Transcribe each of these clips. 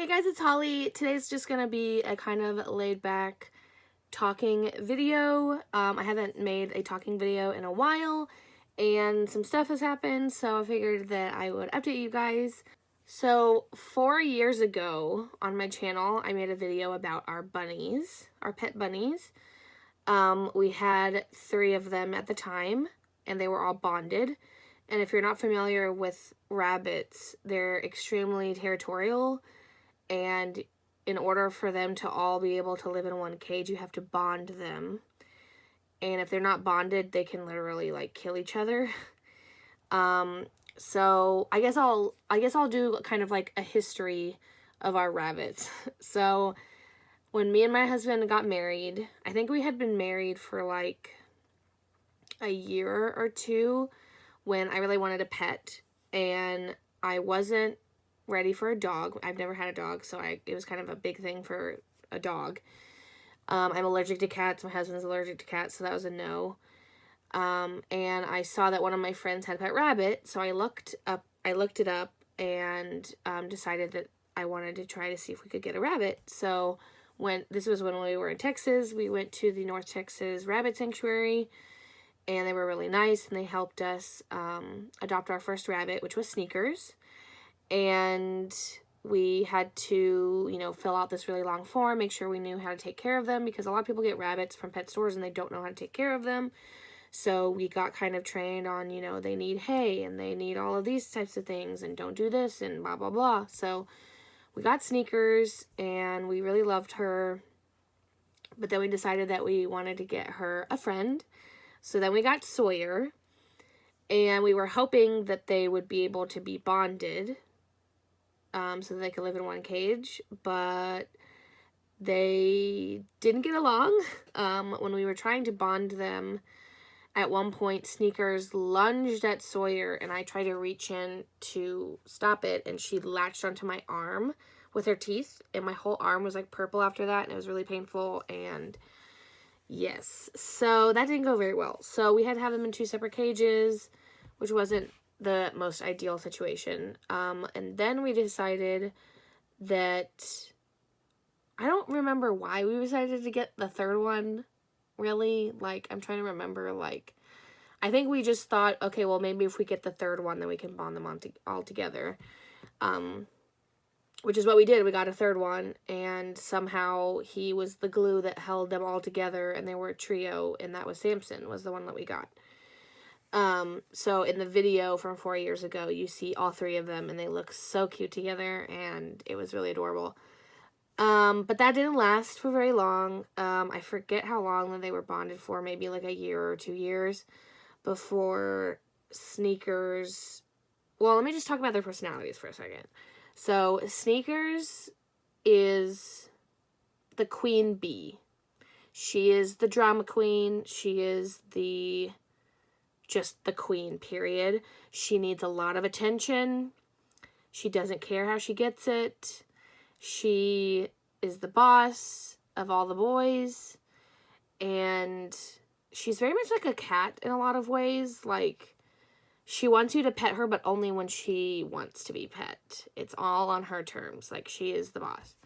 Hey guys, it's Holly. Today's just gonna be a kind of laid back talking video. I haven't made a talking video in a while and some stuff has happened, so I figured that I would update you guys. So 4 years ago on my channel, I made a video about our bunnies, our pet bunnies. We had 3 of them at the time and they were all bonded. And if you're not familiar with rabbits, they're extremely territorial, and in order for them to all be able to live in one cage, you have to bond them. And if they're not bonded, they can literally like kill each other. So I guess I'll do kind of like a history of our rabbits. So when me and my husband got married, I think we had been married for like a year or two when I really wanted a pet, and I wasn't ready for a dog. I've never had a dog, so it was kind of a big thing for a dog. I'm allergic to cats. My husband's allergic to cats, so that was a no. And I saw that one of my friends had a pet rabbit, so I looked it up and decided that I wanted to try to see if we could get a rabbit. So this was when we were in Texas, we went to the North Texas Rabbit Sanctuary, and they were really nice, and they helped us adopt our first rabbit, which was Sneakers. And we had to, fill out this really long form, make sure we knew how to take care of them, because a lot of people get rabbits from pet stores and they don't know how to take care of them. So we got kind of trained on, they need hay and they need all of these types of things and don't do this and blah, blah, blah. So we got Sneakers and we really loved her. But then we decided that we wanted to get her a friend. So then we got Sawyer, and we were hoping that they would be able to be bonded so that they could live in one cage, but they didn't get along. When we were trying to bond them, at one point, Sneakers lunged at Sawyer, and I tried to reach in to stop it, and she latched onto my arm with her teeth, and my whole arm was like purple after that, and it was really painful. And yes, so that didn't go very well. So we had to have them in 2 separate cages, which wasn't the most ideal situation. And then we decided that, I don't remember why we decided to get the 3rd one, really. Like, I'm trying to remember, I think we just thought, okay, well, maybe if we get the 3rd one, then we can bond them all together. Which is what we did. We got a 3rd one, and somehow he was the glue that held them all together, and they were a trio, and that was Samson, was the one that we got. So in the video from 4 years ago, you see all 3 of them, and they look so cute together, and it was really adorable. But that didn't last for very long. I forget how long that they were bonded for, maybe like a year or 2 years before Sneakers. Well, let me just talk about their personalities for a second. So Sneakers is the queen bee. She is the drama queen. She is just the queen, period. She needs a lot of attention. She doesn't care how she gets it. She is the boss of all the boys. And she's very much like a cat in a lot of ways. Like, she wants you to pet her, but only when she wants to be pet. It's all on her terms. Like, she is the boss.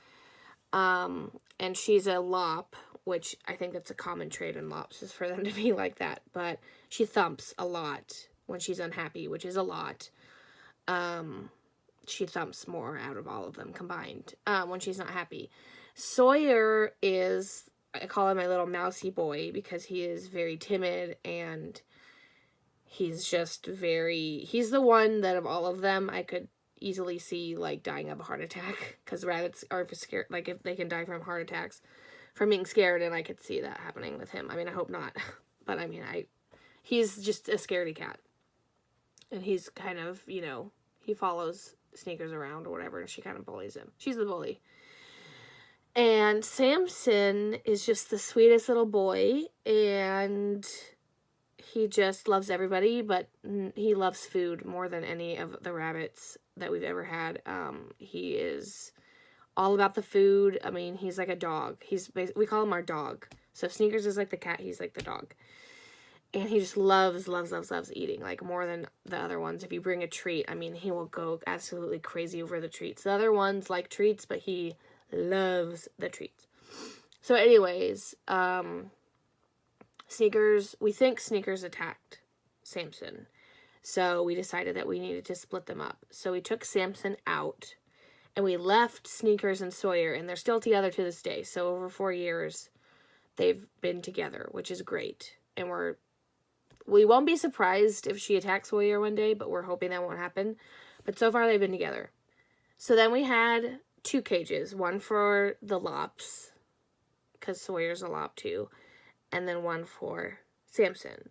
And she's a lop, which I think that's a common trait in lops, is for them to be like that. But she thumps a lot when she's unhappy, which is a lot. She thumps more out of all of them combined when she's not happy. Sawyer is, I call him my little mousy boy, because he is very timid, and he's just he's the one that of all of them I could easily see like dying of a heart attack, because rabbits are scared, like if they can die from heart attacks from being scared, and I could see that happening with him. I mean, I hope not, but I mean, he's just a scaredy cat, and he's kind of, he follows Sneakers around or whatever, and she kind of bullies him. She's the bully. And Samson is just the sweetest little boy, and he just loves everybody, but he loves food more than any of the rabbits that we've ever had. He is all about the food. I mean, he's like a dog. We call him our dog. So if Sneakers is like the cat, he's like the dog. And he just loves eating, like, more than the other ones. If you bring a treat, I mean, he will go absolutely crazy over the treats. The other ones like treats, but he loves the treats. So anyways, we think Sneakers attacked Samson. So we decided that we needed to split them up. So we took Samson out, and we left Sneakers and Sawyer, and they're still together to this day. So over 4 years, they've been together, which is great. And we won't be surprised if she attacks Sawyer one day, but we're hoping that won't happen. But so far, they've been together. So then we had 2 cages. One for the Lops, because Sawyer's a Lop too. And then one for Samson.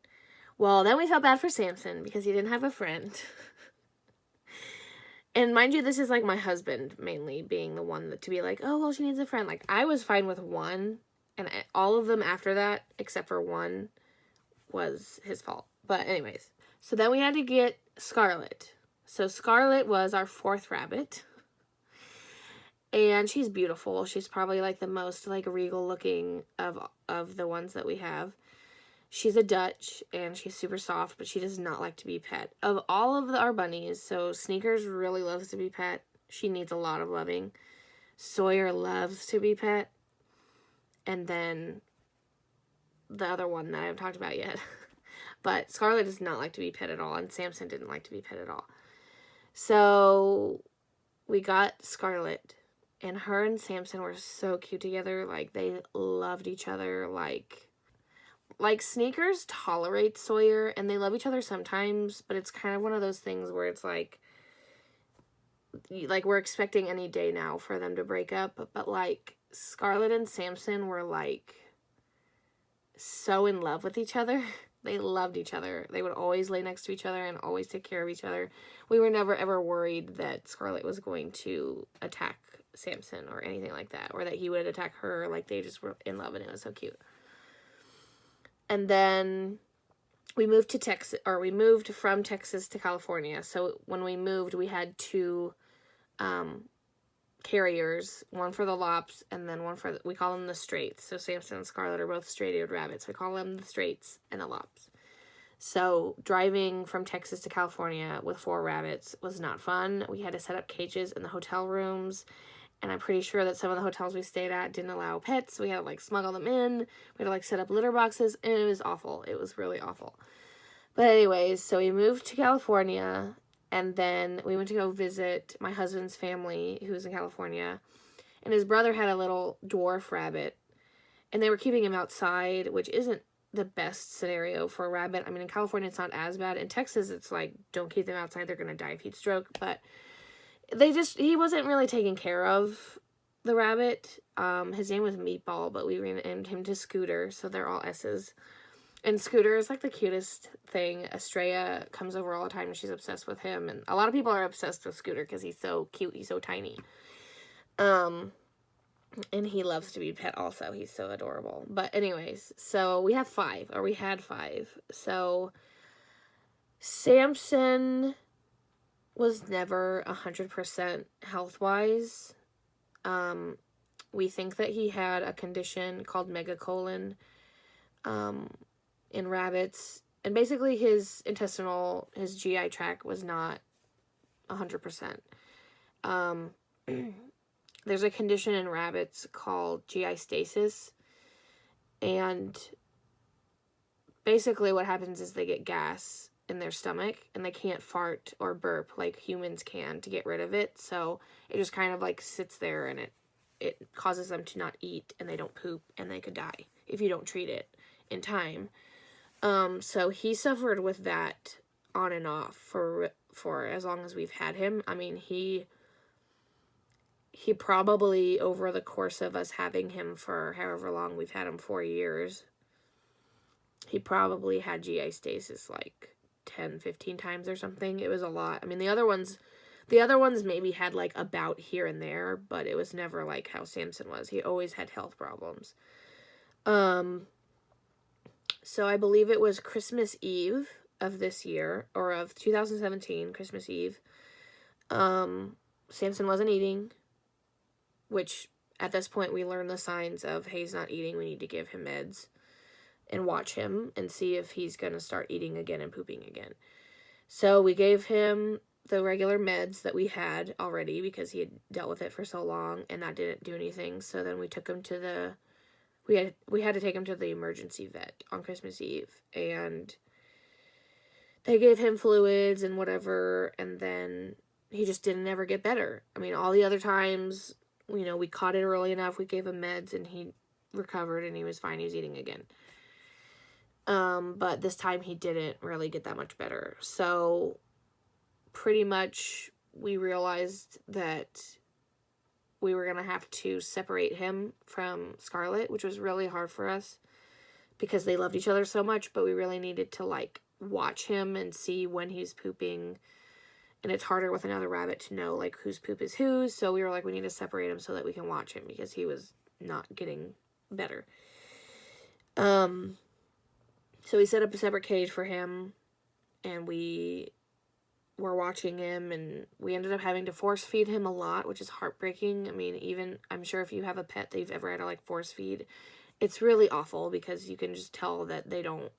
Well, then we felt bad for Samson because he didn't have a friend. And mind you, this is like my husband mainly being the one to be like, oh, well, she needs a friend. Like, I was fine with one. And all of them after that, except for one, was his fault. But anyways, so then we had to get Scarlet. So Scarlet was our 4th rabbit. And she's beautiful. She's probably like the most like regal looking of the ones that we have. She's a Dutch and she's super soft, but she does not like to be pet. Of all of our bunnies, so Sneakers really loves to be pet. She needs a lot of loving. Sawyer loves to be pet. And then the other one that I haven't talked about yet. But Scarlet does not like to be pet at all, and Samson didn't like to be pet at all. So we got Scarlet, and her and Samson were so cute together. Like, they loved each other. Like Sneakers tolerates Sawyer, and they love each other sometimes, but it's kind of one of those things where it's like we're expecting any day now for them to break up. But like, Scarlet and Samson were like so in love with each other. They loved each other. They would always lay next to each other and always take care of each other. We were never ever worried that Scarlet was going to attack Samson or anything like that, or that he would attack her. Like, they just were in love, and it was so cute. And then we moved to Texas, or we moved from Texas to California. So when we moved, we had 2 carriers, one for the Lops and then one for, we call them the Straights. So Samson and Scarlet are both straight-eared rabbits. We call them the Straights and the Lops. So driving from Texas to California with 4 rabbits was not fun. We had to set up cages in the hotel rooms, and I'm pretty sure that some of the hotels we stayed at didn't allow pets. We had to like smuggle them in. We had to like set up litter boxes, and it was awful. It was really awful. But anyways, so we moved to California, and then we went to go visit my husband's family who was in California, and his brother had a little dwarf rabbit, and they were keeping him outside, which isn't the best scenario for a rabbit. I mean, in California, it's not as bad. In Texas, it's like, don't keep them outside. They're going to die of heat stroke. But he wasn't really taking care of the rabbit. His name was Meatball, but we renamed him to Scooter, so they're all S's. And Scooter is like the cutest thing. Estrella comes over all the time and she's obsessed with him. And a lot of people are obsessed with Scooter because he's so cute. He's so tiny. And he loves to be pet also. He's so adorable. But anyways, so we had 5. So Samson was never 100% health-wise. We think that he had a condition called megacolon in rabbits. And basically his GI tract was not 100%. There's a condition in rabbits called GI stasis, and basically what happens is they get gas in their stomach, and they can't fart or burp like humans can to get rid of it, so it just kind of like sits there, and it causes them to not eat, and they don't poop, and they could die if you don't treat it in time. So he suffered with that on and off for as long as we've had him. I mean, he probably, over the course of us having him for however long we've had him, 4 years, he probably had GI stasis like 10, 15 times or something. It was a lot. I mean, the other ones maybe had like a bout here and there, but it was never like how Samson was. He always had health problems. So I believe it was Christmas Eve of this year, or of 2017, Christmas Eve. Samson wasn't eating, which at this point we learned the signs of, hey, he's not eating, we need to give him meds. and watch him and see if he's going to start eating again and pooping again. So we gave him the regular meds that we had already because he had dealt with it for so long, and that didn't do anything. So then we took him to the we had to take him to the emergency vet on Christmas Eve, and they gave him fluids and whatever, and then he just didn't ever get better. I mean, all the other times, we caught it early enough, we gave him meds, and he recovered, and he was fine, he was eating again. But this time he didn't really get that much better. So pretty much we realized that we were going to have to separate him from Scarlett, which was really hard for us because they loved each other so much, but we really needed to watch him and see when he's pooping. And it's harder with another rabbit to know whose poop is whose. So we were we need to separate him so that we can watch him because he was not getting better. So we set up a separate cage for him, and we were watching him, and we ended up having to force feed him a lot, which is heartbreaking. I mean, I'm sure if you have a pet that you've ever had to force feed, it's really awful because you can just tell that they don't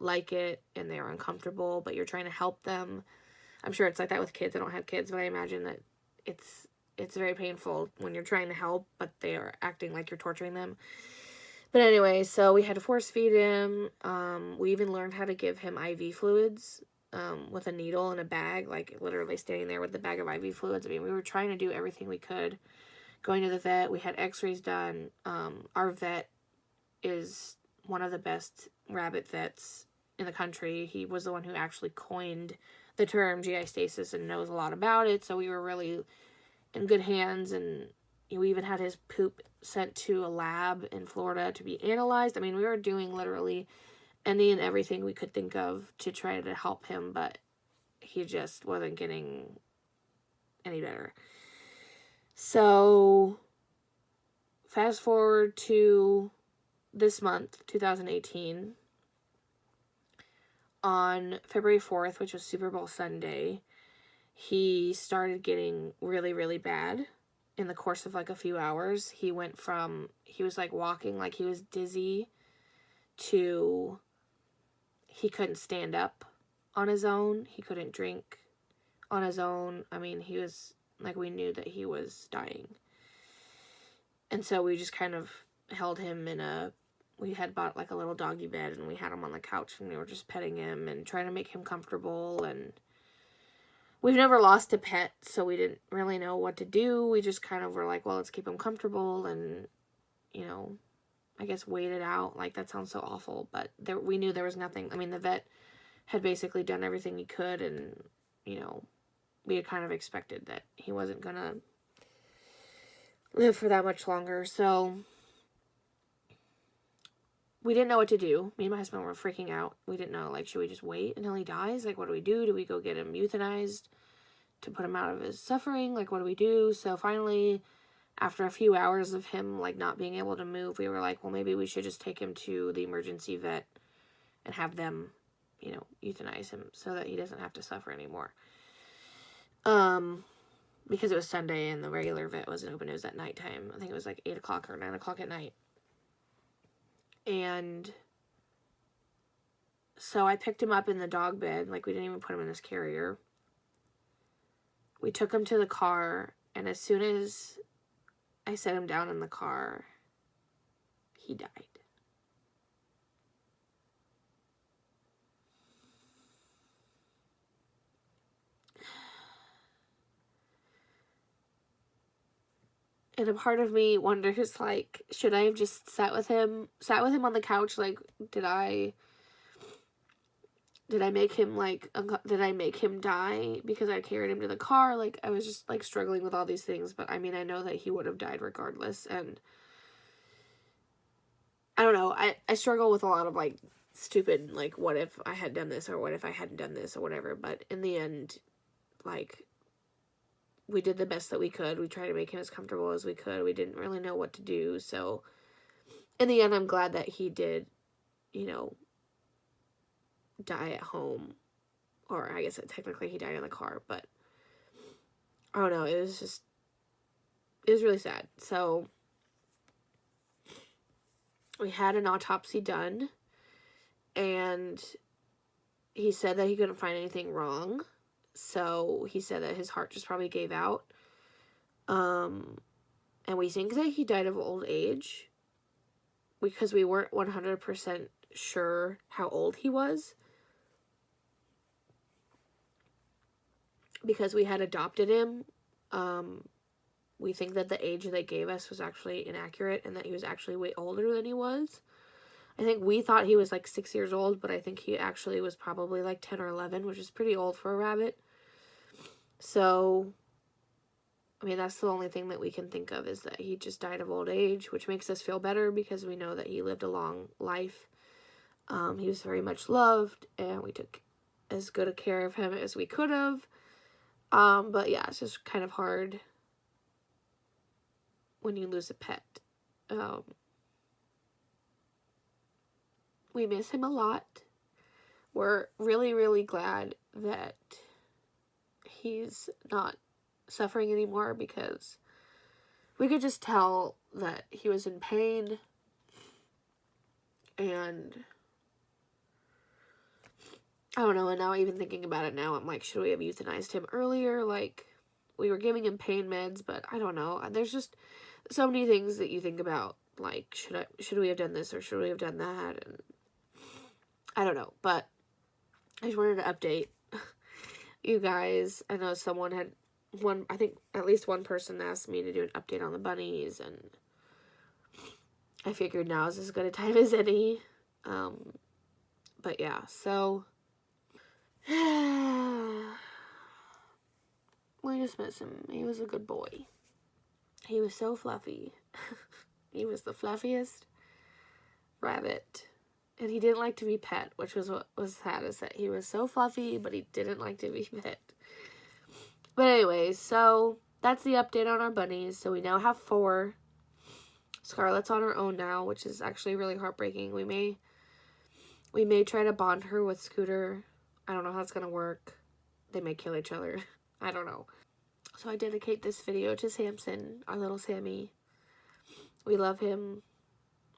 like it and they're uncomfortable, but you're trying to help them. I'm sure it's like that with kids. I don't have kids, but I imagine that it's very painful when you're trying to help, but they are acting like you're torturing them. But anyway, so we had to force feed him. We even learned how to give him IV fluids with a needle in a bag, literally standing there with the bag of IV fluids. I mean, we were trying to do everything we could. Going to the vet, we had x-rays done. Our vet is one of the best rabbit vets in the country. He was the one who actually coined the term GI stasis and knows a lot about it, so we were really in good hands, and we even had his poop sent to a lab in Florida to be analyzed. I mean, we were doing literally any and everything we could think of to try to help him, but he just wasn't getting any better. So, fast forward to this month, 2018, on February 4th, which was Super Bowl Sunday, he started getting really, really bad. In the course of a few hours, he went from, he was walking like he was dizzy to he couldn't stand up on his own. He couldn't drink on his own. I mean, he was, we knew that he was dying. And so we just kind of held him we had bought a little doggy bed, and we had him on the couch, and we were just petting him and trying to make him comfortable. And we've never lost a pet, so we didn't really know what to do. We just kind of were well, let's keep him comfortable and, I guess wait it out. That sounds so awful, but we knew there was nothing. I mean, the vet had basically done everything he could, and, we had kind of expected that he wasn't going to live for that much longer. So we didn't know what to do. Me and my husband were freaking out. We didn't know, should we just wait until he dies? What do we do? Do we go get him euthanized to put him out of his suffering? What do we do? So finally, after a few hours of him, not being able to move, we were well, maybe we should just take him to the emergency vet and have them, euthanize him so that he doesn't have to suffer anymore. Because it was Sunday and the regular vet wasn't open. It was at nighttime. I think it was 8 o'clock or 9 o'clock at night. And so I picked him up in the dog bed. We didn't even put him in his carrier. We took him to the car, and as soon as I set him down in the car, he died. And a part of me wonders, should I have just sat with him on the couch? Did I make him, did I make him die because I carried him to the car? I was just, struggling with all these things, but, I mean, I know that he would have died regardless, and I don't know, I struggle with a lot of, stupid, what if I had done this, or what if I hadn't done this, or whatever, but in the end, we did the best that we could. We tried to make him as comfortable as we could. We didn't really know what to do. So in the end, I'm glad that he did, die at home. Or I guess technically he died in the car. But I don't know. It was really sad. So we had an autopsy done. and he said that he couldn't find anything wrong. So he said that his heart just probably gave out. And we think that he died of old age because we weren't 100% sure how old he was. Because we had adopted him, we think that the age they gave us was actually inaccurate and that he was actually way older than he was. I think we thought he was like 6 years old, but I think he actually was probably like 10 or 11, which is pretty old for a rabbit. So, I mean, that's the only thing that we can think of, is that he just died of old age, which makes us feel better because we know that he lived a long life. He was very much loved, and we took as good a care of him as we could have. But yeah, it's just kind of hard when you lose a pet. We miss him a lot. We're really, really glad that he's not suffering anymore, because we could just tell that he was in pain, and I don't know, and now even thinking about it now, I'm like, should we have euthanized him earlier? Like, we were giving him pain meds, but I don't know. There's just so many things that you think about, like, should we have done this or should we have done that? And I don't know, but I just wanted to update you guys. I know someone had I think at least one person asked me to do an update on the bunnies, and I figured now is as good a time as any. But yeah, so we just miss him. He was a good boy. He was so fluffy. He was the fluffiest rabbit. And he didn't like to be pet, which was what was sad, is that he was so fluffy, but he didn't like to be pet. But anyways, so that's the update on our bunnies. So we now have 4. Scarlett's on her own now, which is actually really heartbreaking. We may try to bond her with Scooter. I don't know how it's going to work. They may kill each other. I don't know. So I dedicate this video to Samson, our little Sammy. We love him,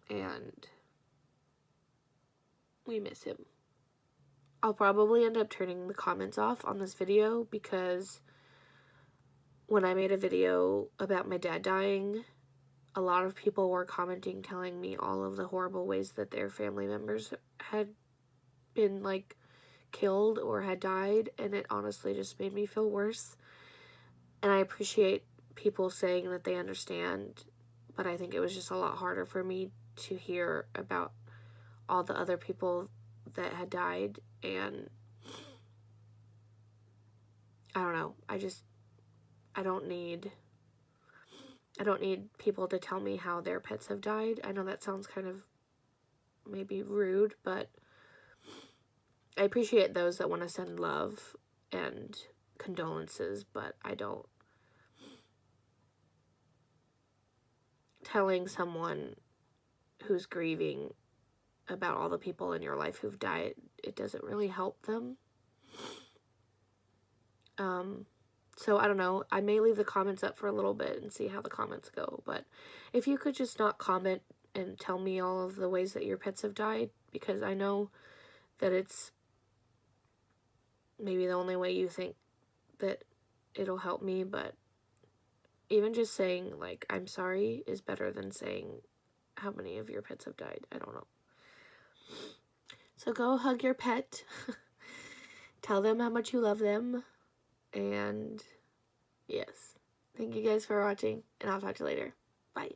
and we miss him. I'll probably end up turning the comments off on this video, because when I made a video about my dad dying, a lot of people were commenting, telling me all of the horrible ways that their family members had been, like, killed or had died, and it honestly just made me feel worse. And I appreciate people saying that they understand, but I think it was just a lot harder for me to hear about all the other people that had died, and I don't know, I don't need people to tell me how their pets have died. I know that sounds kind of maybe rude, but I appreciate those that want to send love and condolences, but I don't. Telling someone who's grieving about all the people in your life who've died, it doesn't really help them. So I don't know, I may leave the comments up for a little bit and see how the comments go, but if you could just not comment and tell me all of the ways that your pets have died, because I know that it's maybe the only way you think that it'll help me, but even just saying, like, I'm sorry is better than saying how many of your pets have died. I don't know. So go hug your pet. Tell them how much you love them. And yes, thank you guys for watching, and I'll talk to you later. Bye.